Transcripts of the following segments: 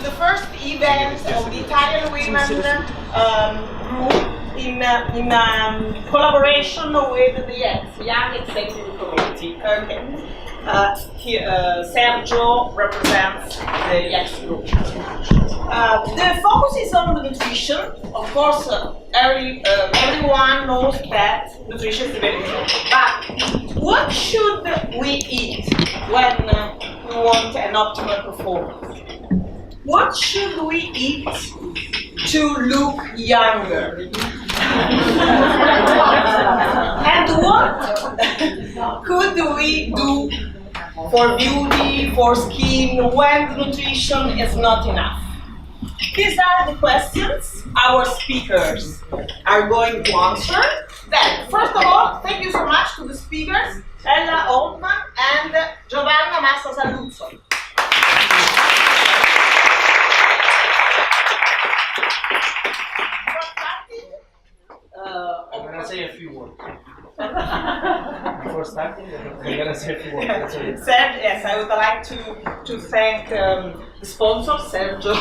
the first event of the Italian women group in collaboration with the Young Executive Committee. Okay. Sergio represents the Yes group. The focus is on the nutrition. Of course, everyone knows that nutrition is very important. But what should we eat when we want an optimal performance? What should we eat to look younger? And what could we do for beauty, for skin, when nutrition is not enough? These are the questions our speakers are going to answer. Then, first of all, thank you so much to the speakers, Ödman and Giovanna Massa Saluzzo. I'm going to say a few words. Before starting, I'm going to say a few words. Yes, I would like to thank the sponsor, Sergio,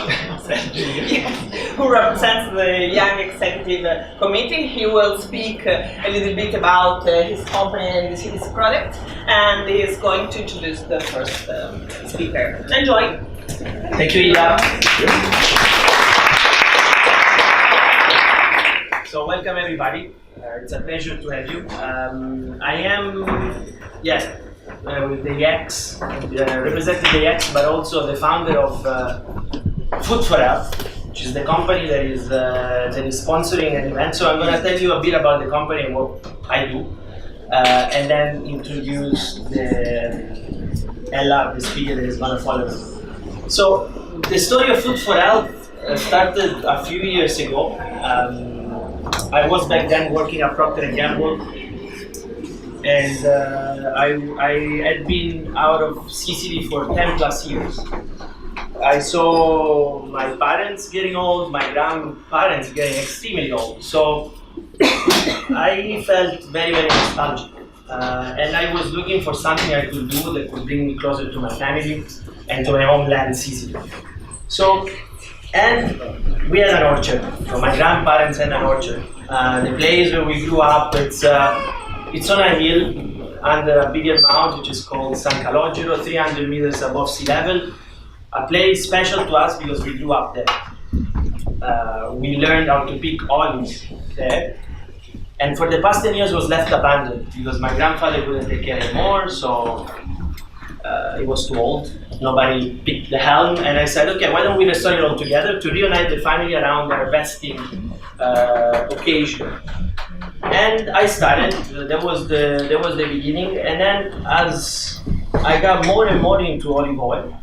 yes, who represents the Young Executive Committee. He will speak a little bit about his company and his product, and he is going to introduce the first speaker. Enjoy. Thank you, Ida. So welcome everybody. It's a pleasure to have you. I am, with the YEX, representing the YEX, but also the founder of Food for Health, which is the company that is sponsoring an event. So I'm going to tell you a bit about the company and what I do, and then introduce Ella, the speaker that is going to follow me. So the story of Food for Health started a few years ago. I was back then working at Procter & Gamble, and I had been out of CCD for 10 plus years. I saw my parents getting old, my grandparents getting extremely old, so I felt very, very nostalgic. And I was looking for something I could do that could bring me closer to my family and to my homeland, Sicily. And we had an orchard. So my grandparents had an orchard. The place where we grew up, it's on a hill under a bigger mount, which is called San Calogero, 300 meters above sea level. A place special to us because we grew up there. We learned how to pick olives there. And for the past 10 years was left abandoned because my grandfather couldn't take care anymore, so it was too old. Nobody picked the helm, and I said, okay, why don't we restore it all together to reunite the family around our vesting occasion. And I started. That was the beginning. And then as I got more and more into olive oil,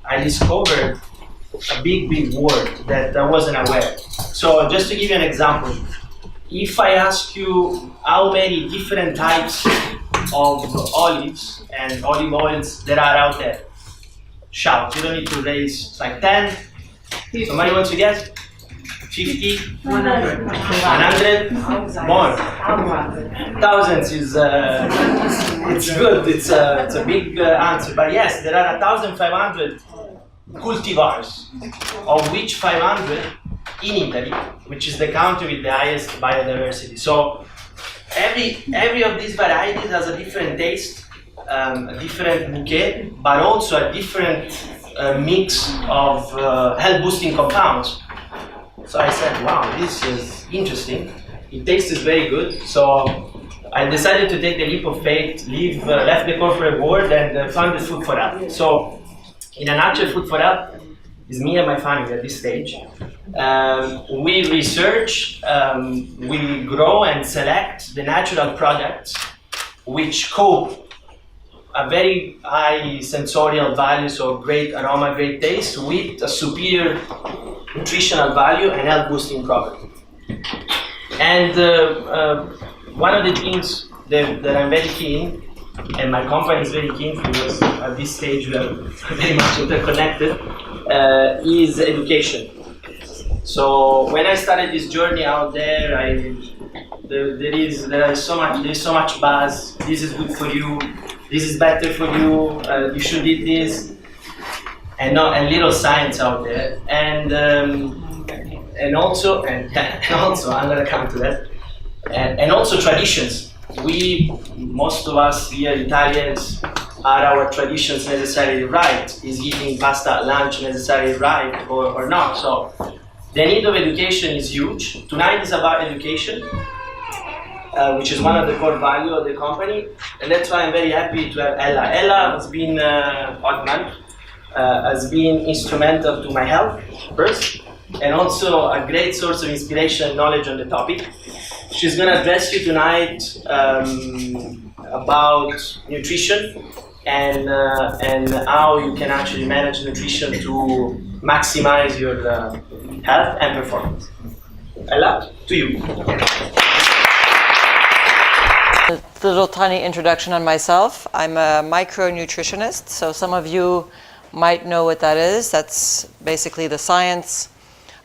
I discovered a big world that I wasn't aware. So just to give you an example, if I ask you how many different types of olives and olive oils there are out there, shout. You don't need to raise. It's like 10. Somebody wants to guess? 50? 100? 100? More. Thousands is, it's good. It's a big answer. But yes, there are 1,500 cultivars, of which 500 in Italy, which is the country with the highest biodiversity. So every of these varieties has a different taste, a different bouquet, but also a different mix of health-boosting compounds. So I said, wow, this is interesting. It tastes very good. So I decided to take the leap of faith, left the corporate world, and founded Food for Health. So in a nutshell, Food for Health is me and my family at this stage. We research, we grow and select the natural products which cope a very high sensorial value, so great aroma, great taste, with a superior nutritional value and health boosting property. And one of the things that I'm very keen, and my company is very keen, because at this stage we are very much interconnected, is education. So when I started this journey out there, there is so much buzz. This is good for you. This is better for you. You should eat this. and little science out there, and also I'm gonna come to that, and also traditions. Most of us here Italians, are our traditions necessarily right? Is eating pasta at lunch necessarily right or not? So the need of education is huge. Tonight is about education, which is one of the core values of the company, and that's why I'm very happy to have Ella. Ella has been Ödman, has been instrumental to my health first, and also a great source of inspiration and knowledge on the topic. She's going to address you tonight about nutrition and how you can actually manage nutrition to maximize your health and performance. Ella, to you. A little tiny introduction on myself. I'm a micronutritionist, so some of you might know what that is. That's basically the science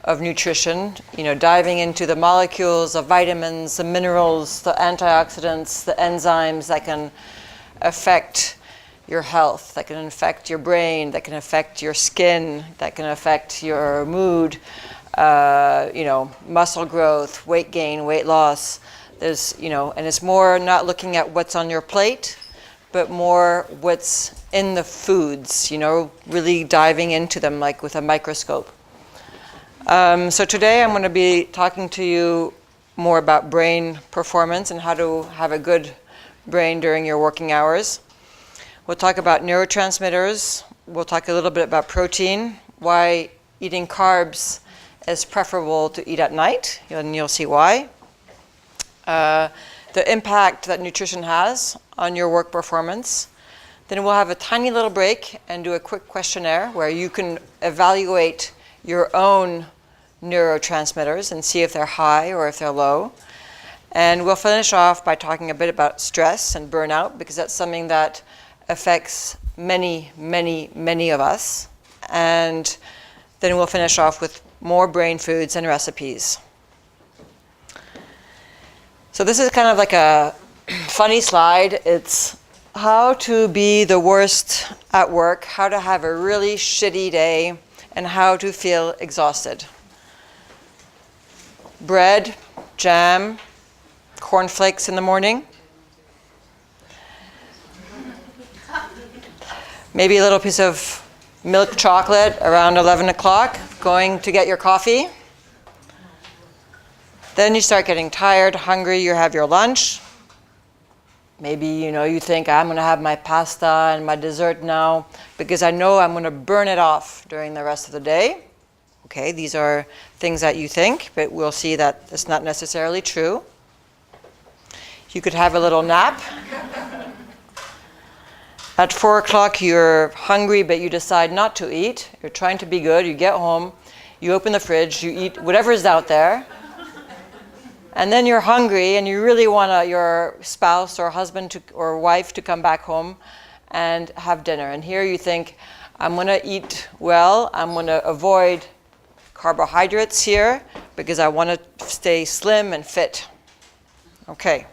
of nutrition, diving into the molecules, the vitamins, the minerals, the antioxidants, the enzymes that can affect your health, that can affect your brain, that can affect your skin, that can affect your mood, muscle growth, weight gain, weight loss. There's, and it's more not looking at what's on your plate, but more what's in the foods, really diving into them like with a microscope. So today I'm going to be talking to you more about brain performance and how to have a good brain during your working hours. We'll talk about neurotransmitters. We'll talk a little bit about protein, why eating carbs is preferable to eat at night, and you'll see why. The impact that nutrition has on your work performance. Then we'll have a tiny little break and do a quick questionnaire where you can evaluate your own neurotransmitters and see if they're high or if they're low. And we'll finish off by talking a bit about stress and burnout, because that's something that affects many, many, many of us. And then we'll finish off with more brain foods and recipes. So this is kind of like a funny slide. It's how to be the worst at work, how to have a really shitty day, and how to feel exhausted. Bread, jam, cornflakes in the morning. Maybe a little piece of milk chocolate around 11 o'clock, going to get your coffee. Then you start getting tired, hungry, you have your lunch. Maybe, you think, I'm going to have my pasta and my dessert now because I know I'm going to burn it off during the rest of the day. Okay, these are things that you think, but we'll see that it's not necessarily true. You could have a little nap. At 4 o'clock, you're hungry, but you decide not to eat. You're trying to be good. You get home, you open the fridge, you eat whatever's out there. And then you're hungry and you really want your spouse or husband or wife to come back home and have dinner. And here you think, I'm going to eat well. I'm going to avoid carbohydrates here because I want to stay slim and fit. Okay.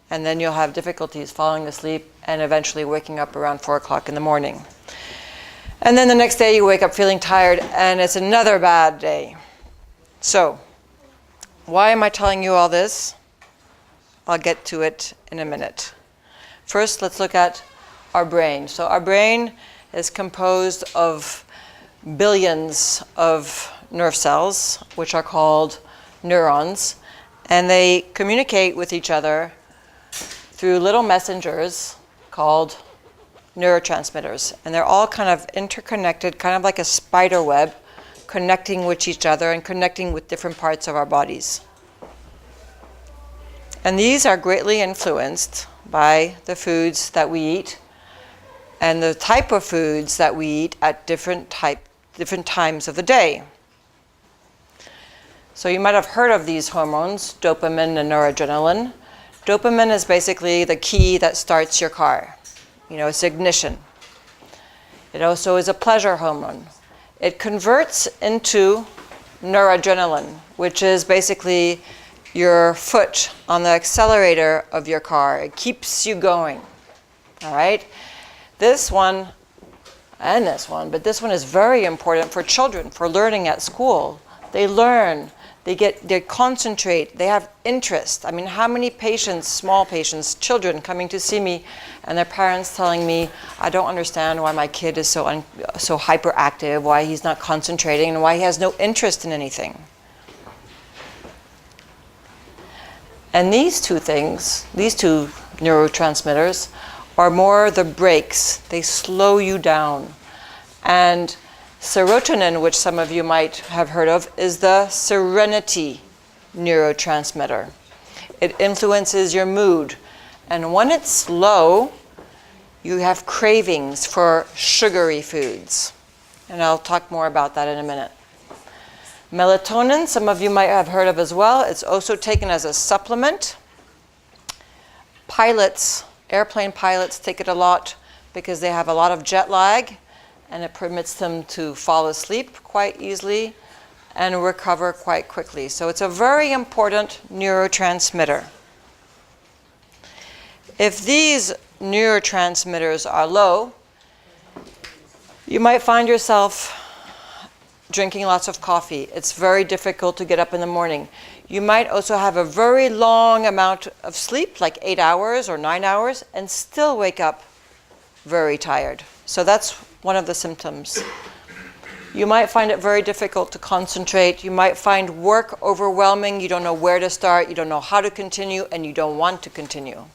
And then you'll have difficulties falling asleep and eventually waking up around 4 o'clock in the morning. And then the next day you wake up feeling tired and it's another bad day. So, why am I telling you all this? I'll get to it in a minute. First, let's look at our brain. So our brain is composed of billions of nerve cells, which are called neurons, and they communicate with each other through little messengers called neurotransmitters. And they're all kind of interconnected, kind of like a spider web, connecting with each other and connecting with different parts of our bodies. And these are greatly influenced by the foods that we eat and the type of foods that we eat at different times of the day. So you might have heard of these hormones, dopamine and noradrenaline. Dopamine is basically the key that starts your car. It's ignition. It also is a pleasure hormone. It converts into noradrenaline, which is basically your foot on the accelerator of your car. It keeps you going. All right? This one and this one, but this one is very important for children, for learning at school. They learn, they concentrate, they have interest. I mean, how many patients, small patients, children coming to see me and their parents telling me, I don't understand why my kid is so hyperactive, why he's not concentrating, and why he has no interest in anything. And these two things, these two neurotransmitters, are more the brakes. They slow you down. And serotonin, which some of you might have heard of, is the serenity neurotransmitter. It influences your mood. And when it's low, you have cravings for sugary foods. And I'll talk more about that in a minute. Melatonin, some of you might have heard of as well. It's also taken as a supplement. Pilots, airplane pilots take it a lot because they have a lot of jet lag, and it permits them to fall asleep quite easily and recover quite quickly. So it's a very important neurotransmitter. If these neurotransmitters are low, you might find yourself drinking lots of coffee. It's very difficult to get up in the morning. You might also have a very long amount of sleep, like 8 hours or 9 hours, and still wake up very tired. So that's one of the symptoms. You might find it very difficult to concentrate. You might find work overwhelming. You don't know where to start. You don't know how to continue, and you don't want to continue.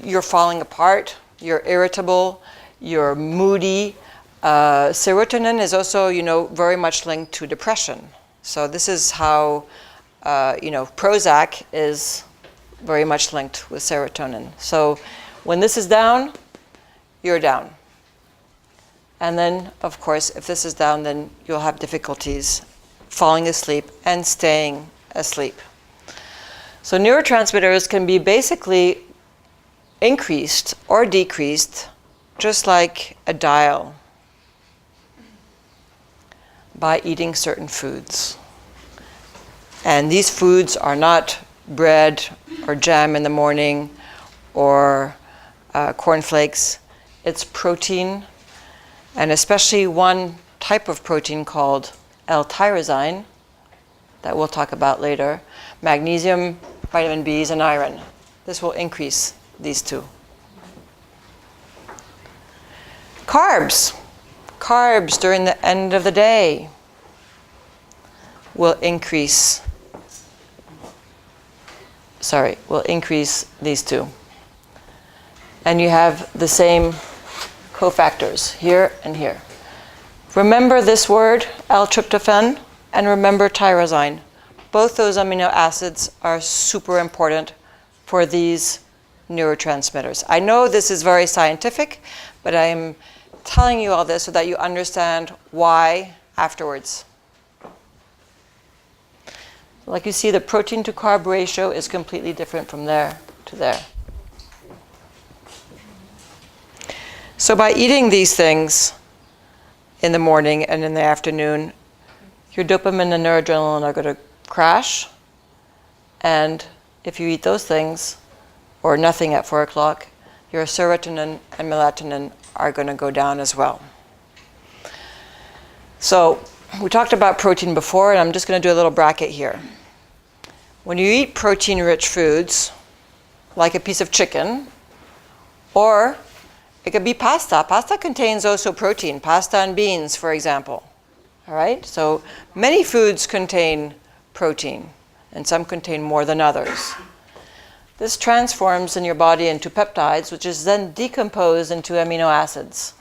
You're falling apart. You're irritable. You're moody. Serotonin is also, very much linked to depression. So this is how, Prozac is very much linked with serotonin. So when this is down, you're down. And then, of course, if this is down, then you'll have difficulties falling asleep and staying asleep. So neurotransmitters can be basically increased or decreased, just like a dial, by eating certain foods. And these foods are not bread or jam in the morning or cornflakes. It's protein, and especially one type of protein called L-tyrosine that we'll talk about later, magnesium, vitamin Bs, and iron. This will increase these two. Carbs. Carbs during the end of the day will increase these two. And you have the same cofactors here and here. Remember this word, L-tryptophan, and remember tyrosine. Both those amino acids are super important for these neurotransmitters. I know this is very scientific, but I am telling you all this so that you understand why afterwards. Like you see, the protein to carb ratio is completely different from there to there. So by eating these things in the morning and in the afternoon, your dopamine and noradrenaline are going to crash. And if you eat those things, or nothing at 4 o'clock, your serotonin and melatonin are going to go down as well. So we talked about protein before, and I'm just going to do a little bracket here. When you eat protein-rich foods, like a piece of chicken, or it could be pasta. Pasta contains also protein, pasta and beans, for example. All right? So many foods contain protein, and some contain more than others. This transforms in your body into peptides, which is then decomposed into amino acids.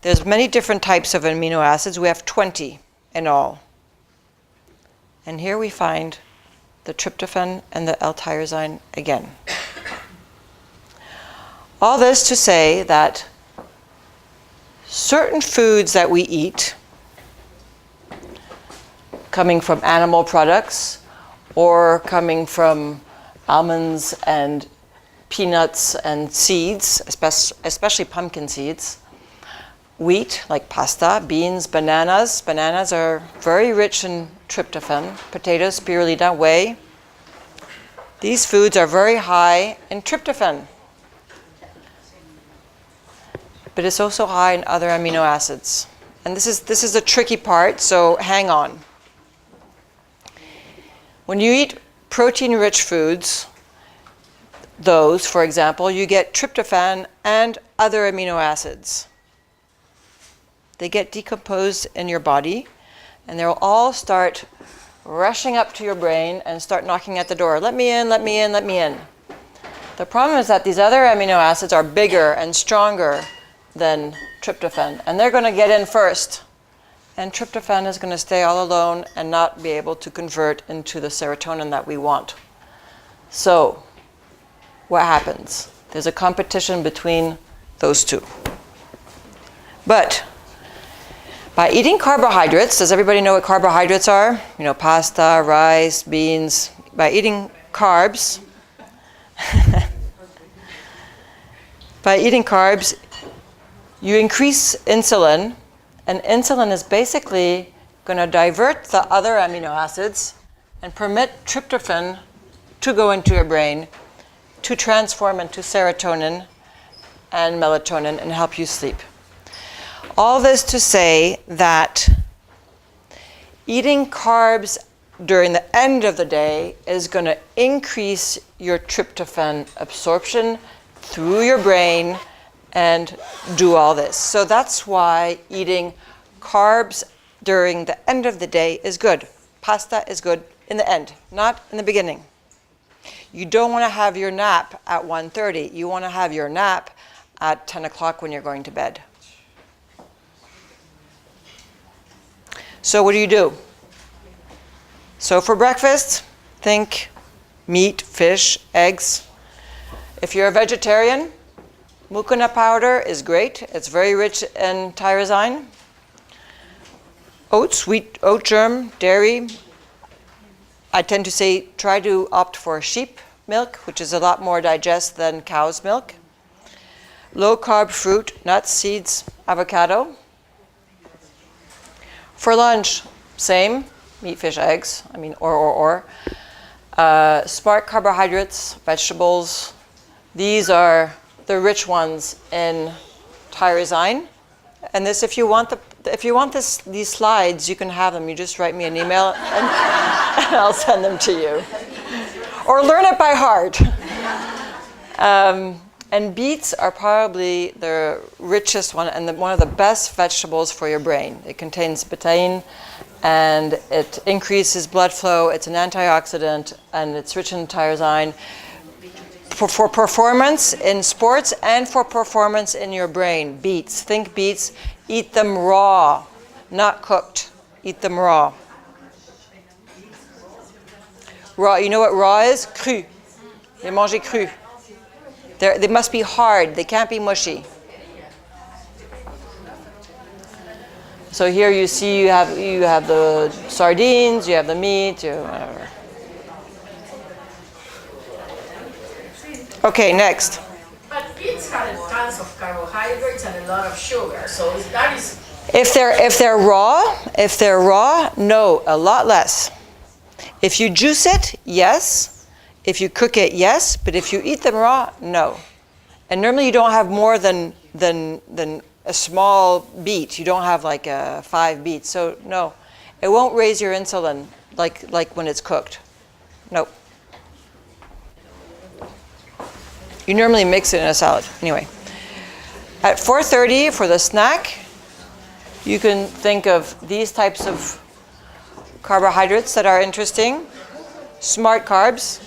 There's many different types of amino acids. We have 20 in all. And here we find the tryptophan and the L-tyrosine again. All this to say that certain foods that we eat, coming from animal products or coming from almonds and peanuts and seeds, especially pumpkin seeds, wheat like pasta, beans, bananas. Bananas are very rich in tryptophan. Potatoes, spirulina, whey. These foods are very high in tryptophan. but it's also high in other amino acids. And this is the tricky part, so hang on. When you eat protein-rich foods, those, for example, you get tryptophan and other amino acids. They get decomposed in your body, and they'll all start rushing up to your brain and start knocking at the door. Let me in, let me in, let me in. The problem is that these other amino acids are bigger and stronger than tryptophan, and they're going to get in first. And tryptophan is going to stay all alone and not be able to convert into the serotonin that we want. So, what happens? There's a competition between those two. But by eating carbohydrates, does everybody know what carbohydrates are? You know, pasta, rice, beans. By eating carbs, you increase insulin, and insulin is basically going to divert the other amino acids and permit tryptophan to go into your brain to transform into serotonin and melatonin and help you sleep. All this to say that eating carbs during the end of the day is going to increase your tryptophan absorption through your brain and do all this. So that's why eating carbs during the end of the day is good. Pasta is good in the end, not in the beginning. You don't want to have your nap at 1:30. You want to have your nap at 10 o'clock when you're going to bed. So what do? So for breakfast, think meat, fish, eggs. If you're a vegetarian, mucuna powder is great. It's very rich in tyrosine. Oats, wheat, oat germ, dairy. I tend to say try to opt for sheep milk, which is a lot more digest than cow's milk. Low carb fruit, nuts, seeds, avocado. For lunch, same, meat, fish, eggs. Or. Smart carbohydrates, vegetables. These are the rich ones in tyrosine. And this, if you want these slides, you can have them. You just write me an email and I'll send them to you. Or learn it by heart. And beets are probably the richest one and one of the best vegetables for your brain. It contains betaine and it increases blood flow. It's an antioxidant and it's rich in tyrosine. For performance in sports and for performance in your brain, beets. Think beets, eat them raw, not cooked. Eat them raw. Raw, you know what raw is? Cru. Les manger cru. They must be hard, they can't be mushy. So here you see you have the sardines, you have the meat, whatever. Okay, next. But beets have tons of carbohydrates and a lot of sugar, so that is. If they're raw, no, a lot less. If you juice it, yes. If you cook it, yes. But if you eat them raw, no. And normally you don't have more than a small beet. You don't have like 5 beets. So no, it won't raise your insulin like when it's cooked. Nope. You normally mix it in a salad. Anyway, at 4:30 for the snack, you can think of these types of carbohydrates that are interesting. Smart carbs.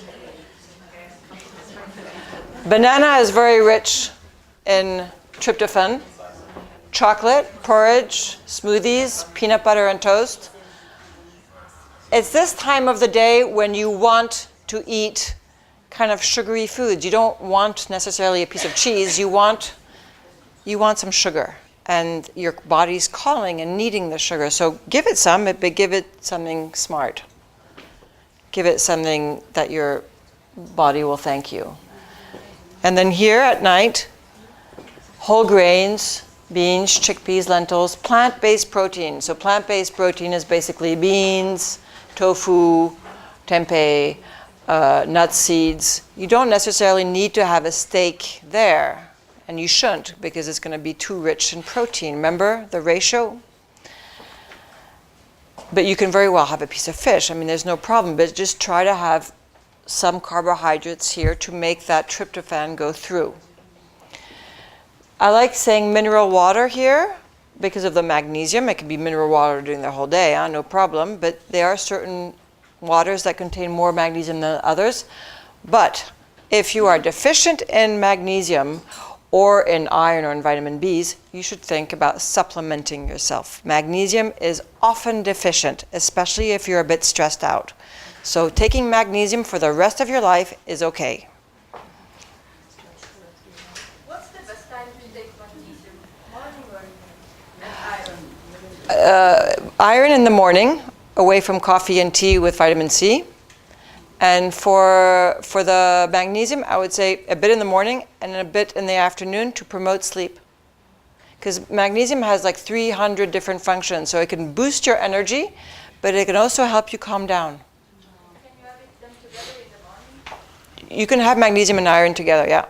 Banana is very rich in tryptophan. Chocolate, porridge, smoothies, peanut butter and toast. It's this time of the day when you want to eat kind of sugary foods. You don't want necessarily a piece of cheese. You want some sugar, and your body's calling and needing the sugar. So give it some, but give it something smart. Give it something that your body will thank you. And then here at night, whole grains, beans, chickpeas, lentils, plant-based protein. So plant-based protein is basically beans, tofu, tempeh, nuts, seeds. You don't necessarily need to have a steak there. and you shouldn't because it's going to be too rich in protein. Remember the ratio? But you can very well have a piece of fish. I mean, there's no problem, but just try to have some carbohydrates here to make that tryptophan go through. I like saying mineral water here because of the magnesium. It can be mineral water during the whole day, no problem, but there are certain waters that contain more magnesium than others. But if you are deficient in magnesium or in iron or in vitamin Bs, you should think about supplementing yourself. Magnesium is often deficient, especially if you're a bit stressed out. So taking magnesium for the rest of your life is okay. What's the best time to take magnesium? Morning or iron? Iron in the morning, away from coffee and tea with vitamin C. And for the magnesium, I would say a bit in the morning and a bit in the afternoon to promote sleep. Because magnesium has like 300 different functions, so it can boost your energy, but it can also help you calm down. Can you have them together in the morning? You can have magnesium and iron together, yeah.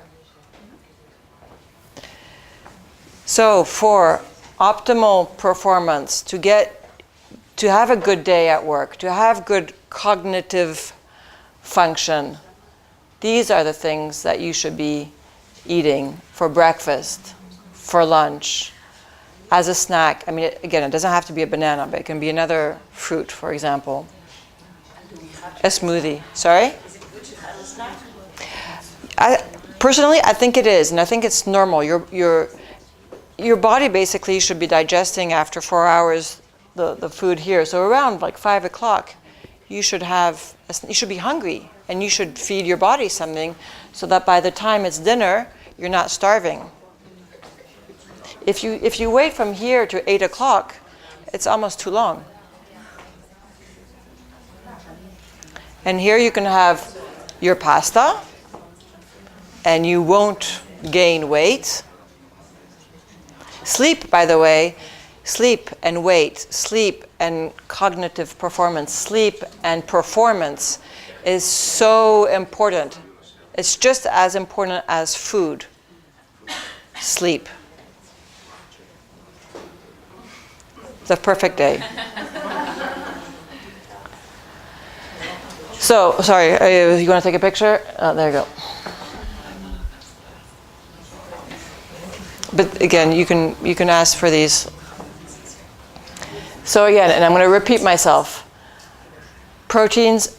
So for optimal performance, to have a good day at work, to have good cognitive function, these are the things that you should be eating for breakfast, for lunch, as a snack. I mean, again, it doesn't have to be a banana, but it can be another fruit, for example. A smoothie. Sorry? Is it good to have a snack? Personally, I think it is, and I think it's normal. Your body basically should be digesting after 4 hours the food here. So around like 5 o'clock, you should be hungry, and you should feed your body something so that by the time it's dinner, you're not starving. If you wait from here to 8 o'clock, it's almost too long. And here you can have your pasta, and you won't gain weight. Sleep, by the way, sleep and weight, sleep and cognitive performance, sleep and performance is so important. It's just as important as food. Sleep. The perfect day. So, sorry, you want to take a picture? There you go. But again, you can ask for these. So again, and I'm going to repeat myself. Proteins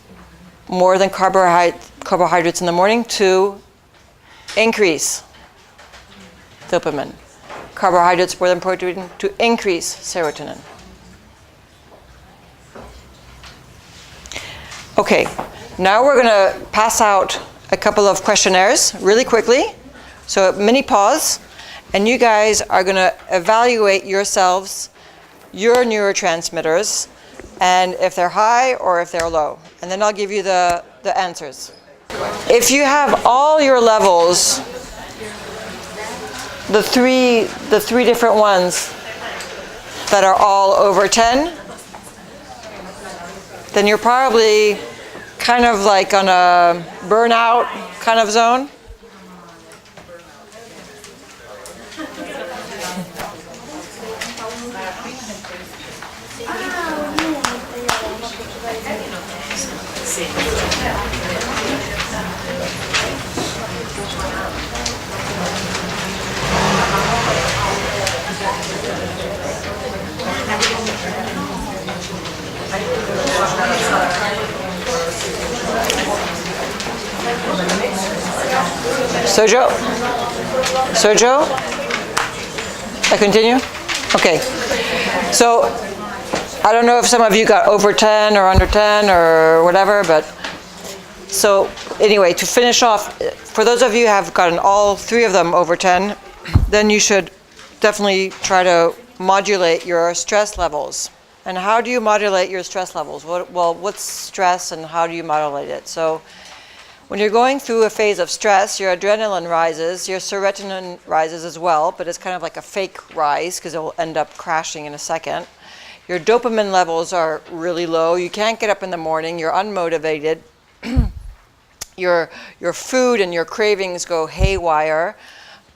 more than carbohydrates in the morning to increase dopamine. Carbohydrates more than protein to increase serotonin. Okay, now we're going to pass out a couple of questionnaires really quickly. So mini pause, and you guys are going to evaluate yourselves, your neurotransmitters, and if they're high or if they're low. And then I'll give you the answers. If you have all your levels, the three different ones that are all over 10, then you're probably kind of like on a burnout kind of zone. Sojo? I continue? Okay. So, I don't know if some of you got over 10 or under 10 or whatever, but so anyway, to finish off, for those of you who have gotten all three of them over 10, then you should definitely try to modulate your stress levels. And how do you modulate your stress levels? What's stress and how do you modulate it? So when you're going through a phase of stress, your adrenaline rises, your serotonin rises as well, but it's kind of like a fake rise because it will end up crashing in a second. Your dopamine levels are really low. You can't get up in the morning. You're unmotivated. Your food and your cravings go haywire.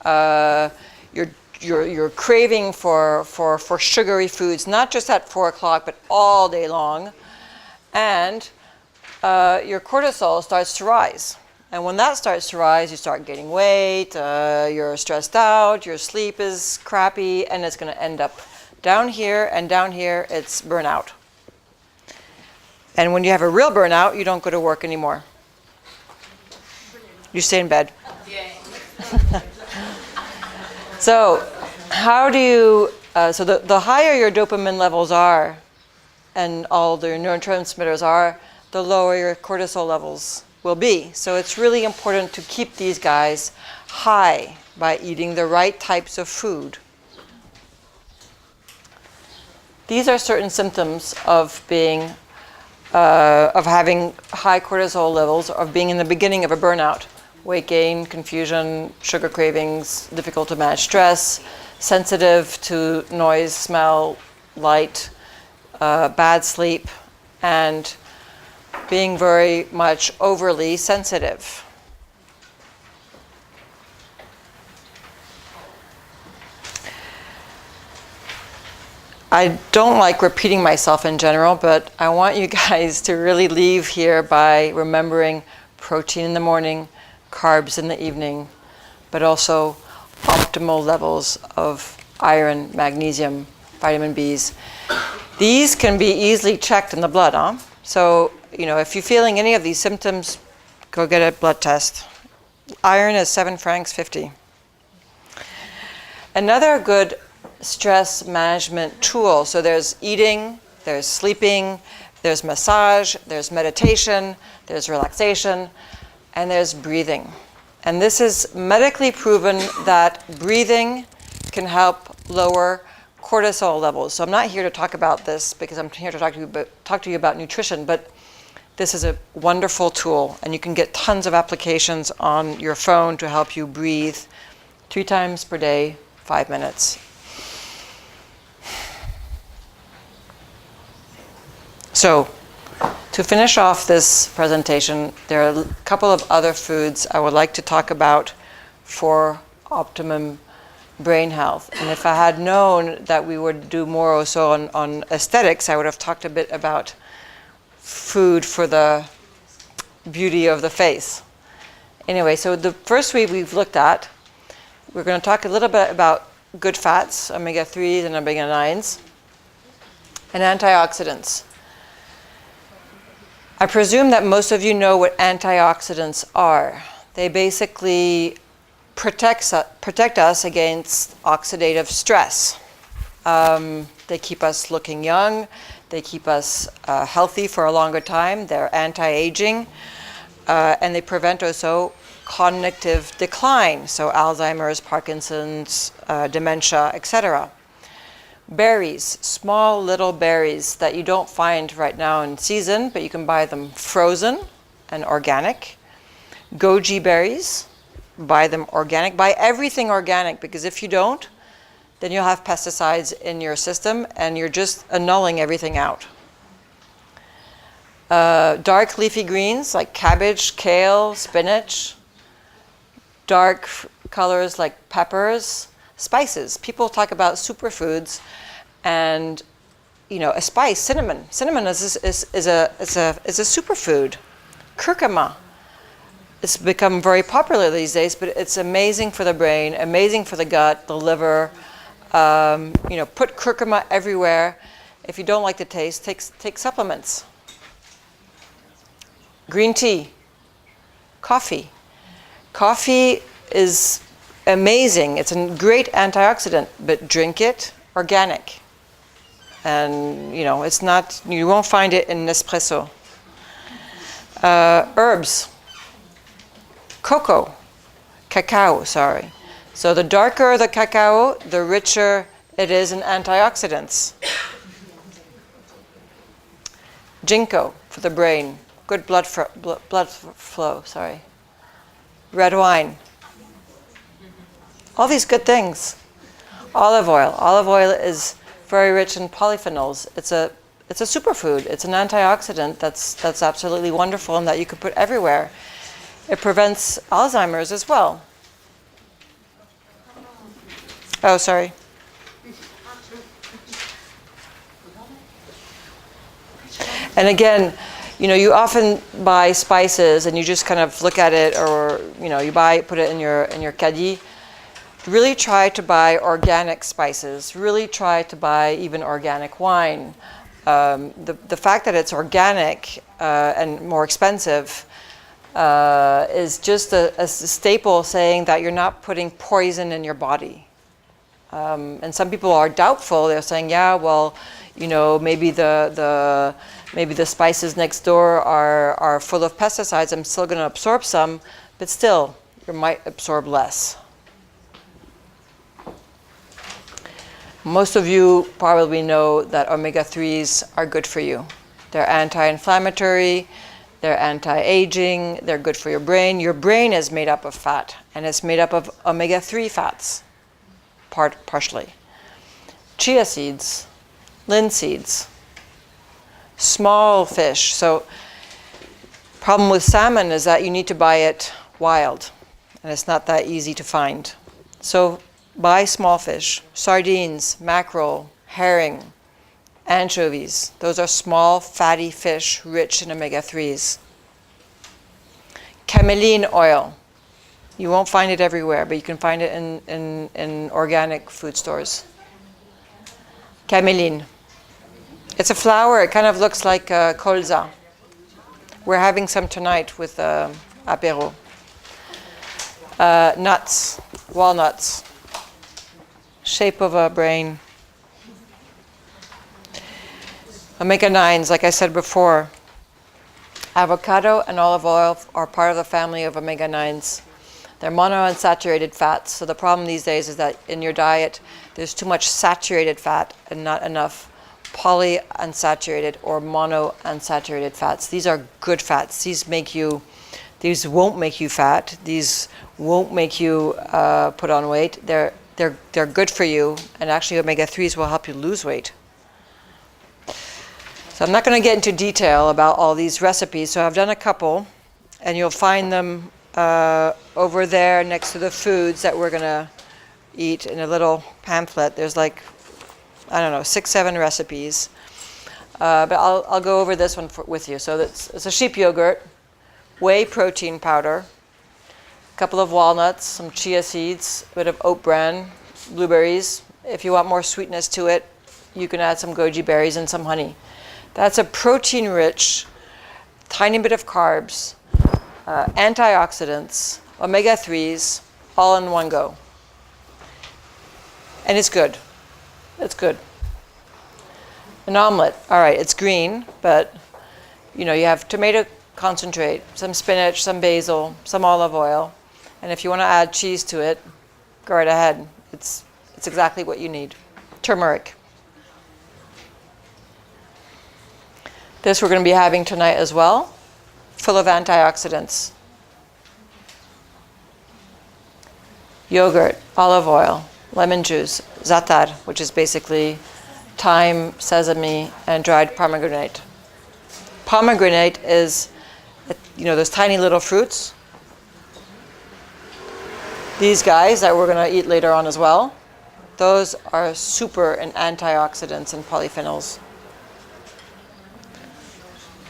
You're craving for sugary foods, not just at 4 o'clock, but all day long. And your cortisol starts to rise. And when that starts to rise, you start gaining weight, you're stressed out, your sleep is crappy, and it's going to end up down here, and down here, it's burnout. And when you have a real burnout, you don't go to work anymore. You stay in bed. So how do you, so the higher your dopamine levels are, and all the neurotransmitters are, the lower your cortisol levels will be. So it's really important to keep these guys high by eating the right types of food. These are certain symptoms of being, of having high cortisol levels, of being in the beginning of a burnout. Weight gain, confusion, sugar cravings, difficult to manage stress, sensitive to noise, smell, light, bad sleep, and being very much overly sensitive. I don't like repeating myself in general, but I want you guys to really leave here by remembering protein in the morning, carbs in the evening, but also optimal levels of iron, magnesium, vitamin Bs. These can be easily checked in the blood, huh? So, if you're feeling any of these symptoms, go get a blood test. Iron is 7 francs 50. Another good stress management tool, so there's eating, there's sleeping, there's massage, there's meditation, there's relaxation, and there's breathing. And this is medically proven that breathing can help lower cortisol levels. So I'm not here to talk about this because I'm here to talk to you about nutrition, but this is a wonderful tool, and you can get tons of applications on your phone to help you breathe 3 times per day, 5 minutes. So, to finish off this presentation, there are a couple of other foods I would like to talk about for optimum brain health. And if I had known that we would do more also on aesthetics, I would have talked a bit about food for the beauty of the face. Anyway, so the first week we've looked at, we're going to talk a little bit about good fats, omega-3s and omega-9s, and antioxidants. I presume that most of you know what antioxidants are. They basically protect us against oxidative stress. They keep us looking young. They keep us healthy for a longer time. They're anti-aging. And they prevent also cognitive decline, so Alzheimer's, Parkinson's, dementia, etc. Berries, small little berries that you don't find right now in season, but you can buy them frozen and organic. Goji berries, buy them organic. Buy everything organic, because if you don't, then you'll have pesticides in your system and you're just annulling everything out. Dark leafy greens like cabbage, kale, spinach. Dark colors like peppers. Spices. People talk about superfoods, and a spice, cinnamon. Cinnamon is a superfood. Curcuma. It's become very popular these days, but it's amazing for the brain, amazing for the gut, the liver. Put curcuma everywhere. If you don't like the taste, take supplements. Green tea. Coffee. Coffee is amazing. It's a great antioxidant, but drink it organic. And it's not, you won't find it in Nespresso. Herbs. Cacao, sorry. So the darker the cacao, the richer it is in antioxidants. Ginkgo for the brain. Good blood flow, sorry. Red wine. All these good things. Olive oil. Olive oil is very rich in polyphenols. It's a superfood. It's an antioxidant that's absolutely wonderful and that you could put everywhere. It prevents Alzheimer's as well. Oh, sorry. And again, you often buy spices and you just kind of look at it, or you put it in your caddie. Really try to buy organic spices. Really try to buy even organic wine. The fact that it's organic and more expensive is just a staple saying that you're not putting poison in your body. And some people are doubtful. They're saying, yeah, well, maybe the spices next door are full of pesticides. I'm still going to absorb some, but still, you might absorb less. Most of you probably know that omega-3s are good for you. They're anti-inflammatory, they're anti-aging, they're good for your brain. Your brain is made up of fat, and it's made up of omega-3 fats, partially. Chia seeds, linseeds, small fish. So, problem with salmon is that you need to buy it wild, and it's not that easy to find. So, buy small fish, sardines, mackerel, herring, anchovies. Those are small, fatty fish rich in omega-3s. Chameleon oil. You won't find it everywhere, but you can find it in organic food stores. Chameleon. It's a flower. It kind of looks like colza. We're having some tonight with apéro. Nuts, walnuts. Shape of a brain. Omega-9s, like I said before. Avocado and olive oil are part of the family of omega-9s. They're monounsaturated fats. So the problem these days is that in your diet, there's too much saturated fat and not enough polyunsaturated or monounsaturated fats. These are good fats. These won't make you fat. These won't make you put on weight. They're good for you, and actually omega-3s will help you lose weight. So I'm not going to get into detail about all these recipes. So I've done a couple, and you'll find them over there next to the foods that we're going to eat in a little pamphlet. There's 6, 7 recipes. But I'll go over this one with you. So it's a sheep yogurt, whey protein powder, a couple of walnuts, some chia seeds, a bit of oat bran, blueberries. If you want more sweetness to it, you can add some goji berries and some honey. That's a protein-rich, tiny bit of carbs, antioxidants, omega-3s, all in one go. And it's good. It's good. An omelet, all right, it's green, but you have tomato concentrate, some spinach, some basil, some olive oil. And if you want to add cheese to it, go right ahead. It's exactly what you need. Turmeric. This we're going to be having tonight as well, full of antioxidants. Yogurt, olive oil, lemon juice, za'atar, which is basically thyme, sesame, and dried pomegranate. Pomegranate is, those tiny little fruits. These guys that we're going to eat later on as well, those are super in antioxidants and polyphenols.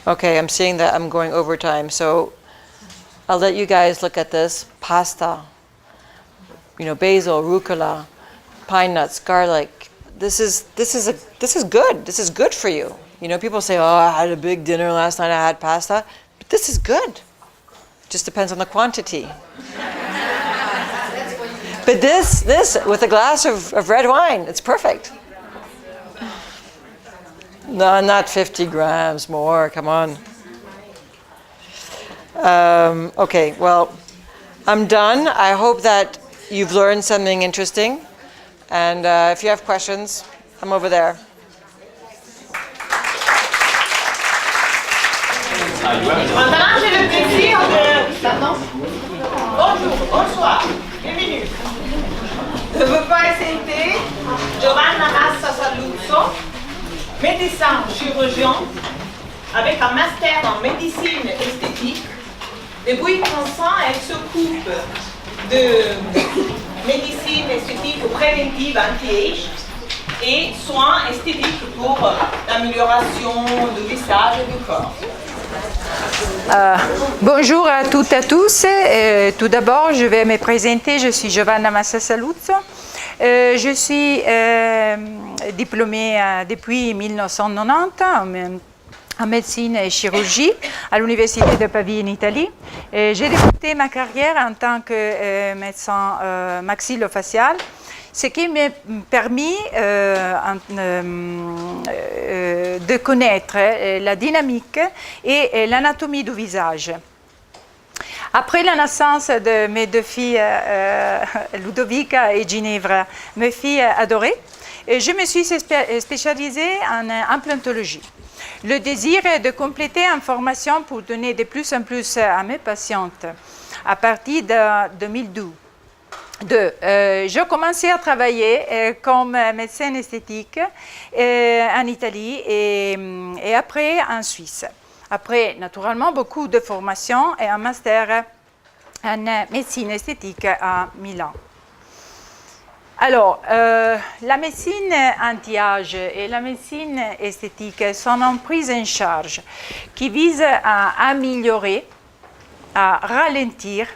Okay, I'm seeing that I'm going over time, so I'll let you guys look at this. Pasta, basil, rucola, pine nuts, garlic. This is good. This is good for you. People say, "Oh, I had a big dinner last night. I had pasta," but this is good. It just depends on the quantity. But this with a glass of red wine, it's perfect. No, not 50 grams more. Come on. Okay, well, I'm done. I hope that you've learned something interesting. And if you have questions, I'm over there. Maintenant, j'ai le plaisir bonsoir, bienvenue. De vous présenter Giovanna Massa Saluzzo, médecin chirurgien avec un master en médecine esthétique. Depuis 15 ans, elle s'occupe de médecine esthétique préventive anti-age et soins esthétiques pour l'amélioration du visage et du corps. Bonjour à toutes et à tous. Tout d'abord, je vais me présenter. Je suis Giovanna Massa Saluzzo. Je suis diplômée depuis 1990 en médecine et chirurgie à l'Université de Pavie en Italie. J'ai débuté ma carrière en tant que médecin maxillofacial, ce qui m'a permis de connaître la dynamique et l'anatomie du visage. Après la naissance de mes deux filles, Ludovica et Ginevra, mes filles adorées, je me suis spécialisée en implantologie. Le désir est de compléter en formation pour donner de plus en plus à mes patientes. À partir de 2012, j'ai commencé à travailler comme médecin esthétique en Italie et après en Suisse. Après, naturellement, beaucoup de formations et un master en médecine esthétique à Milan. Alors, la médecine anti-âge et la médecine esthétique sont en prise en charge qui vise à améliorer, à ralentir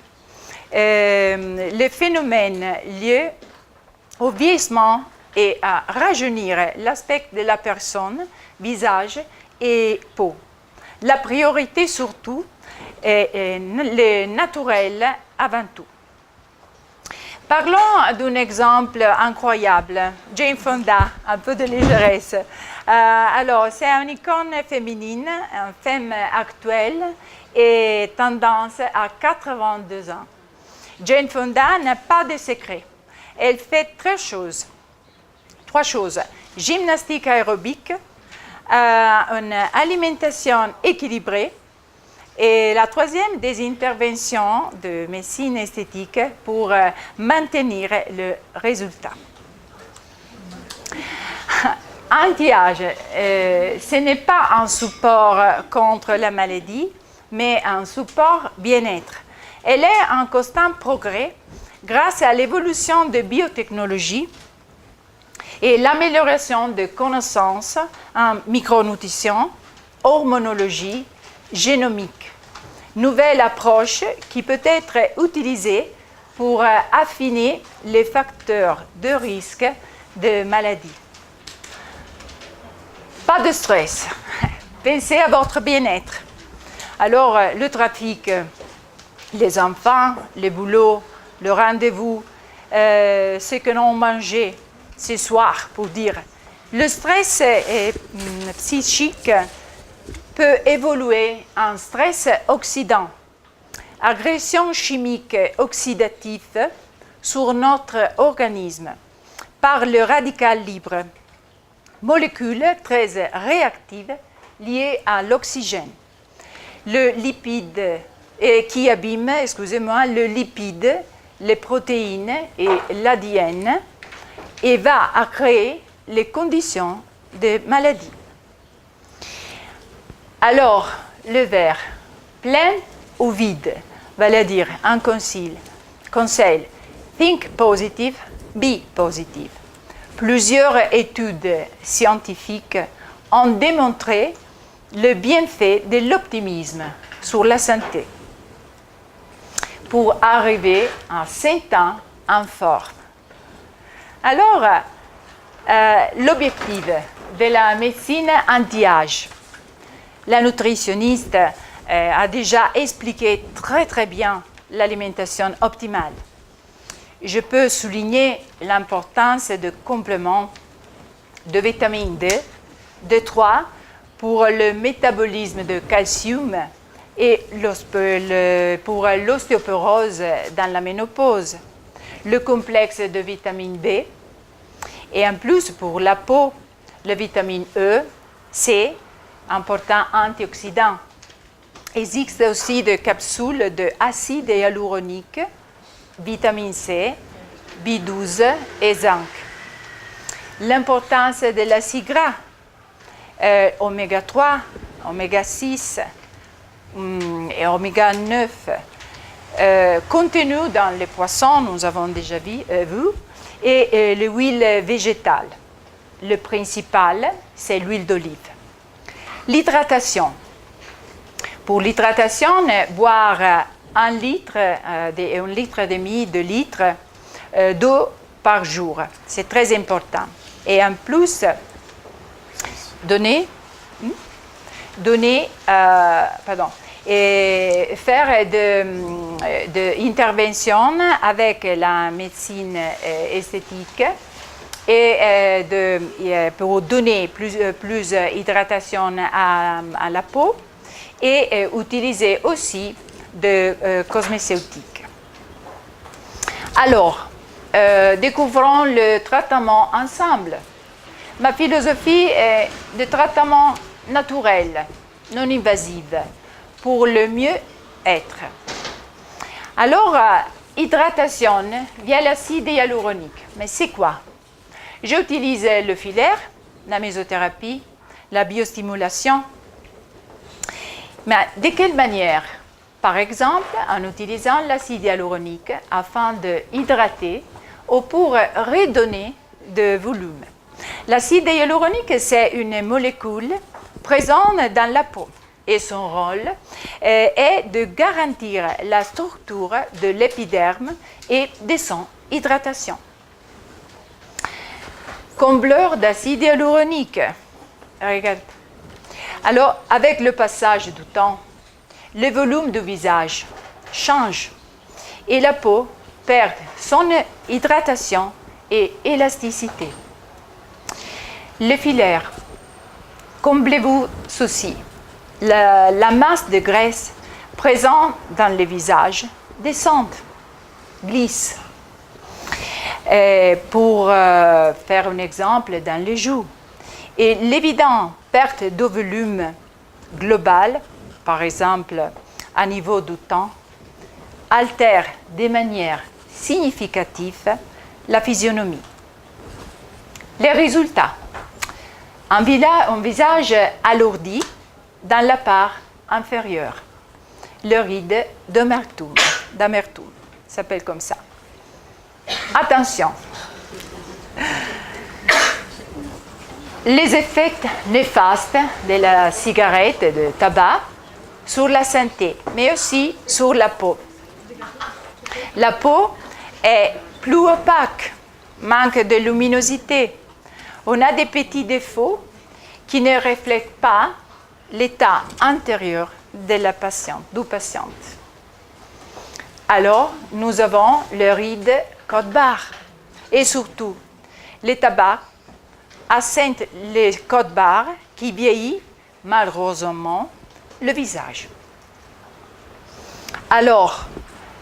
les phénomènes liés au vieillissement et à rajeunir l'aspect de la personne, visage et peau. La priorité surtout est le naturel avant tout. Parlons d'un exemple incroyable, Jane Fonda, un peu de légèreté. Alors, c'est une icône féminine, une femme actuelle et tendance à 82 ans. Jane Fonda n'a pas de secret. Elle fait trois choses. Gymnastique aérobique, une alimentation équilibrée et la troisième, des interventions de médecine esthétique pour maintenir le résultat. Anti-âge, ce n'est pas un support contre la maladie, mais un support bien-être. Elle est en constant progrès grâce à l'évolution de biotechnologie et l'amélioration de connaissances en micronutrition, hormonologie, génomique. Nouvelle approche qui peut être utilisée pour affiner les facteurs de risque de maladie. Pas de stress. Pensez à votre bien-être. Alors, le trafic, les enfants, le boulot, le rendez-vous, ce que l'on mangeait ce soir, pour dire. Le stress psychique peut évoluer en stress oxydant, agression chimique oxydative sur notre organisme par le radical libre, molécule très réactive liée à l'oxygène. Le lipide qui abîme, le lipide, les protéines et l'ADN et va à créer les conditions de maladie. Alors, le verre, plein ou vide, va dire un conseil. Think positive, be positive. Plusieurs études scientifiques ont démontré le bienfait de l'optimisme sur la santé pour arriver à 100 ans en forme. Alors, l'objectif de la médecine anti-âge. La nutritionniste a déjà expliqué très bien l'alimentation optimale. Je peux souligner l'importance de compléments de vitamine D, D3 pour le métabolisme de calcium et pour l'ostéoporose dans la ménopause, le complexe de vitamine B et en plus pour la peau, la vitamine E, C, important antioxydant. Il existe aussi des capsules d'acide hyaluronique, vitamine C, B12 et zinc. L'importance de l'acide gras, oméga 3, oméga 6 et oméga 9, contenu dans les poissons, nous avons déjà vu, et l'huile végétale. Le principal, c'est l'huile d'olive. L'hydratation. Pour l'hydratation, boire 1 litre, 1 litre et demi, 2 litres d'eau par jour. C'est très important. Et en plus, et faire de intervention avec la médecine esthétique et pour donner plus d'hydratation à la peau et utiliser aussi de cosmétiques. Alors, découvrons le traitement ensemble. Ma philosophie est de traitement naturel, non invasif, pour le mieux-être. Alors, hydratation via l'acide hyaluronique. Mais c'est quoi? J'utilise le filaire, la mésothérapie, la biostimulation. Mais de quelle manière? Par exemple, en utilisant l'acide hyaluronique afin d'hydrater ou pour redonner de volume. L'acide hyaluronique, c'est une molécule présente dans la peau et son rôle est de garantir la structure de l'épiderme et de son hydratation. Combleur d'acide hyaluronique. Regarde. Alors, avec le passage du temps, le volume du visage change et la peau perd son hydratation et élasticité. Le filaire. Comblez-vous ceci. La masse de graisse présente dans le visage descend, glisse. Pour faire un exemple, dans les joues. Et l'évidente perte de volume global, par exemple à niveau du temps, altère de manière significative la physionomie. Les résultats. Un visage alourdi dans la part inférieure. Le ride d'amertume. S'appelle comme ça. Attention. Les effets néfastes de la cigarette et du tabac sur la santé, mais aussi sur la peau. La peau est plus opaque, manque de luminosité. On a des petits défauts qui ne reflètent pas l'état intérieur de la patiente, du patient. Alors, nous avons le ride côte-barre et surtout, le tabac accentue les côte-barres qui vieillit malheureusement le visage. Alors,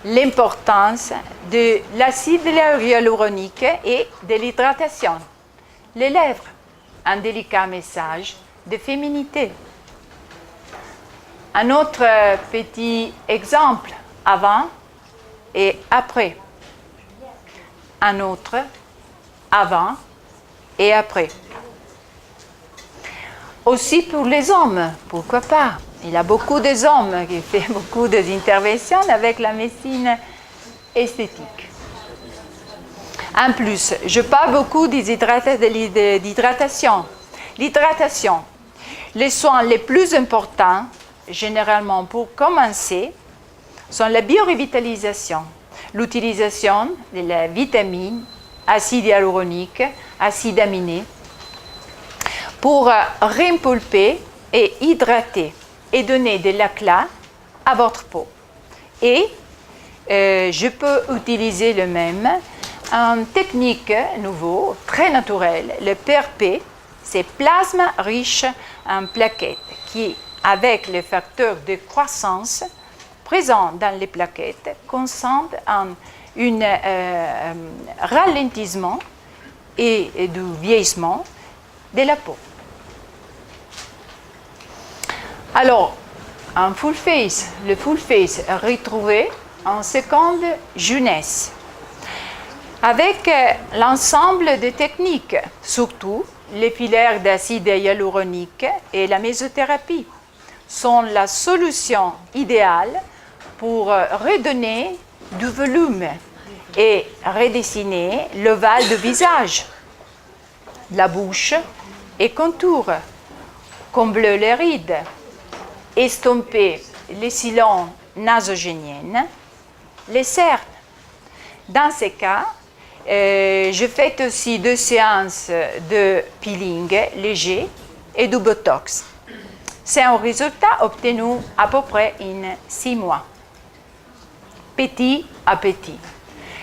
l'importance de l'acide hyaluronique et de l'hydratation. Les lèvres, un délicat message de féminité. Un autre petit exemple, avant et après. Un autre, avant et après. Aussi pour les hommes, pourquoi pas? Il y a beaucoup d'hommes qui font beaucoup d'interventions avec la médecine esthétique. En plus, je parle beaucoup d'hydratation. L'hydratation, les soins les plus importants, généralement pour commencer, sont la biorevitalisation, l'utilisation de la vitamine, acide hyaluronique, acide aminé, pour réimpulper et hydrater et donner de l'éclat à votre peau. Et je peux utiliser le même, une technique nouveau, très naturelle, le PRP, c'est plasma riche en plaquettes, qui, avec les facteurs de croissance présents dans les plaquettes, consentent un ralentissement et du vieillissement de la peau. Alors, un full face, le full face est retrouvé en seconde jeunesse. Avec l'ensemble des techniques, surtout les filaires d'acide hyaluronique et la mésothérapie, sont la solution idéale pour redonner du volume et redessiner l'ovale du visage, la bouche et contour, combler les rides, estomper les sillons nasogéniennes, les cernes. Dans ces cas, je fais aussi 2 séances de peeling léger et du Botox. C'est un résultat obtenu à peu près en 6 mois. Petit à petit.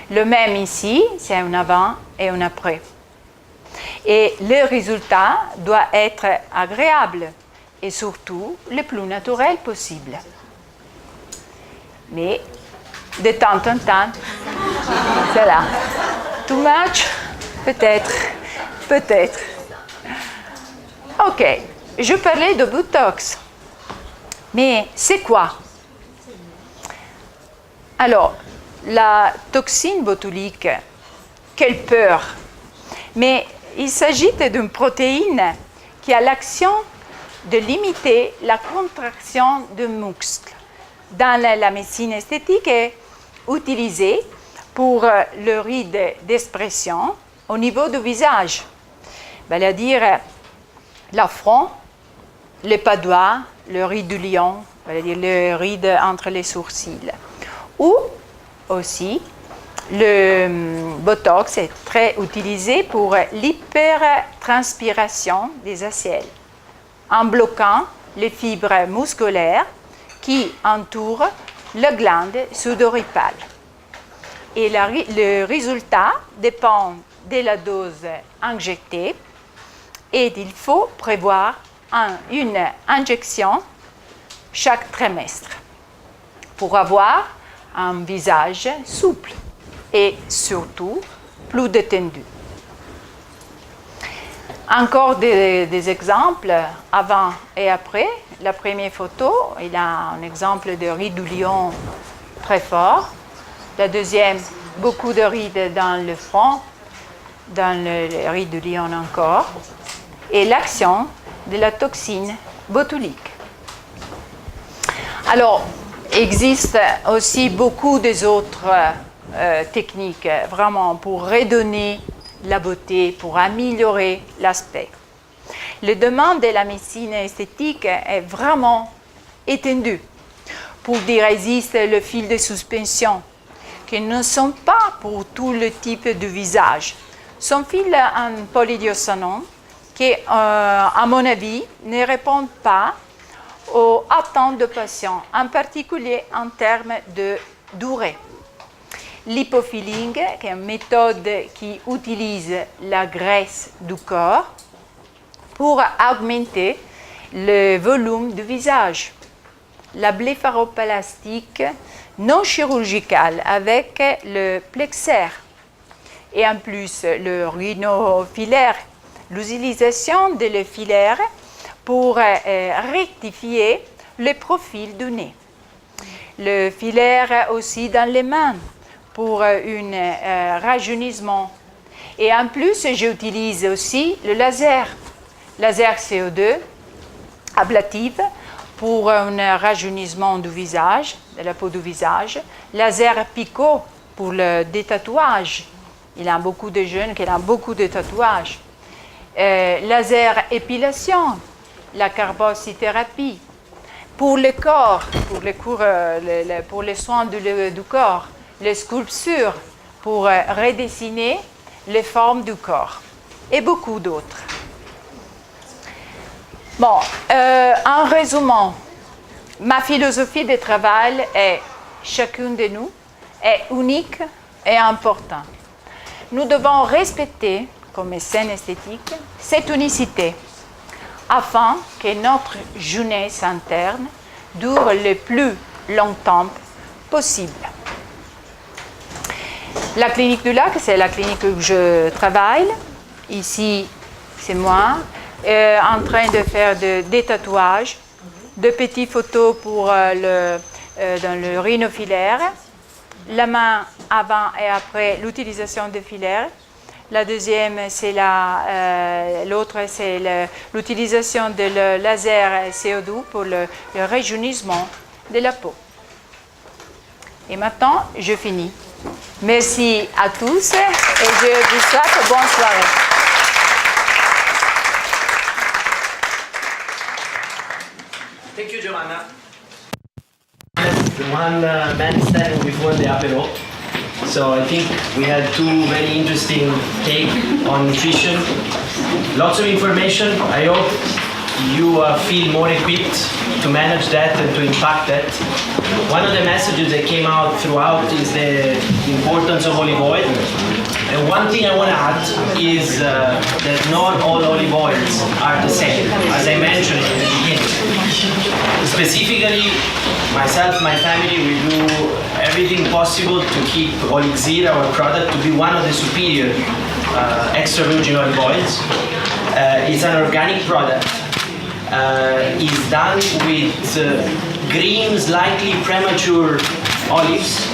Le même ici, c'est un avant et un après. Et le résultat doit être agréable et surtout le plus naturel possible. Mais de temps en temps, c'est là. Too much? Peut-être. Peut-être. Ok, je parlais de Botox. Mais c'est quoi? Alors, la toxine botulique, quelle peur! Mais il s'agit d'une protéine qui a l'action de limiter la contraction du muscle. Dans la médecine esthétique, est utilisée pour le ride d'expression au niveau du visage, c'est-à-dire la front, les pas doigts, le ride du lion, c'est-à-dire le ride entre les sourcils. Ou aussi, le Botox est très utilisé pour l'hypertranspiration des aisselles, en bloquant les fibres musculaires qui entourent la glande sudoripale. Et le résultat dépend de la dose injectée et il faut prévoir une injection chaque trimestre pour avoir un visage souple et surtout plus détendu. Encore des exemples avant et après. La première photo, il a un exemple de ride du lion très fort. La deuxième, beaucoup de rides dans le front, dans le ride du lion encore. Et l'action de la toxine botulique. Alors, il existe aussi beaucoup d'autres techniques vraiment pour redonner la beauté, pour améliorer l'aspect. Le domaine de la médecine esthétique est vraiment étendu. Pour dire, il existe le fil de suspension, qui ne sont pas pour tout le type de visage. Son fil en polydioxanone, qui, à mon avis, ne répond pas aux attentes de patients, en particulier en termes de durée. L'hypofilling, qui est une méthode qui utilise la graisse du corps pour augmenter le volume du visage. La blépharoplastique non chirurgicale avec le plexaire. Et en plus, le rhinofilaire, l'utilisation de le filaire pour rectifier le profil du nez. Le filaire aussi dans les mains pour un rajeunissement. Et en plus, j'utilise aussi le laser CO2 ablatif pour un rajeunissement du visage, de la peau du visage. Laser picot pour le détatouage. Il y a beaucoup de jeunes qui ont beaucoup de tatouages. Laser épilation, la carbosithérapie. Pour le corps, pour les soins du corps, les sculptures pour redessiner les formes du corps et beaucoup d'autres. Bon, en résumant, ma philosophie de travail est chacun de nous est unique et important. Nous devons respecter, comme médecin esthétique, cette unicité afin que notre jeunesse interne dure le plus longtemps possible. La clinique du lac, c'est la clinique où je travaille. Ici, c'est moi, en train de faire des tatouages, de petites photos pour dans le rhinofilaire, la main avant et après l'utilisation de filaires. La deuxième, c'est l'autre, c'est l'utilisation de le laser CO2 pour le rajeunissement de la peau. Et maintenant, je finis. Merci à tous et je vous souhaite bonne soirée. Thank you, Giovanna. The one man standing before the apero. So I think we had two very interesting take on nutrition. Lots of information. I hope you feel more equipped to manage that and to impact that. One of the messages that came out throughout is the importance of olive oil. And one thing I want to add is that not all olive oils are the same, as I mentioned in the beginning. Specifically, myself, my family, we do everything possible to keep Olixir, our product, to be one of the superior extra virgin olive oils. It's an organic product. It's done with green, slightly premature olives.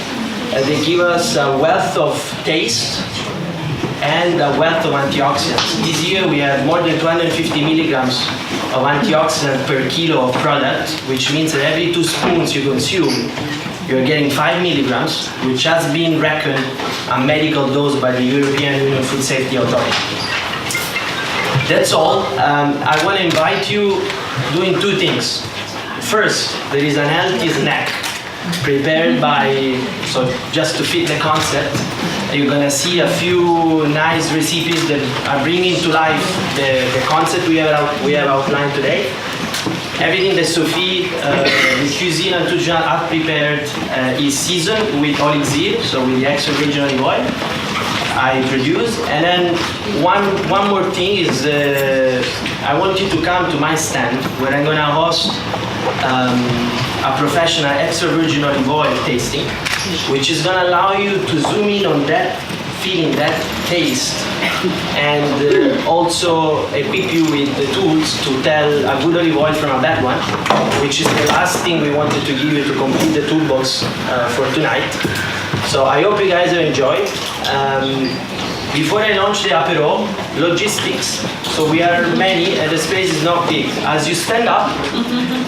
They give us a wealth of taste and a wealth of antioxidants. This year we have more than 250 milligrams of antioxidant per kilo of product, which means that every 2 spoons you consume, you're getting 5 milligrams, which has been reckoned a medical dose by the European Union Food Safety Authority. That's all. I want to invite you doing 2 things. First, there is an healthy snack prepared by, so just to fit the concept, you're gonna see a few nice recipes that are bringing to life the concept we have outlined today. Everything that Sophie, the cuisine and nutrition have prepared is seasoned with Olixir, so with the extra virgin olive oil I produce. And then one more thing is I want you to come to my stand where I'm gonna host a professional extra virgin olive oil tasting, which is going to allow you to zoom in on that feeling, that taste, and also equip you with the tools to tell a good olive oil from a bad one, which is the last thing we wanted to give you to complete the toolbox for tonight. So I hope you guys have enjoyed. Before I launch the apero, logistics. So we are many and the space is not big. As you stand up,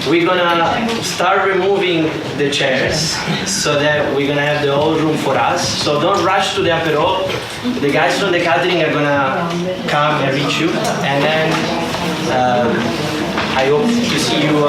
we're gonna start removing the chairs so that we're gonna have the whole room for us. So don't rush to the apero. The guys from the catering are gonna come and reach you. And then I hope to see you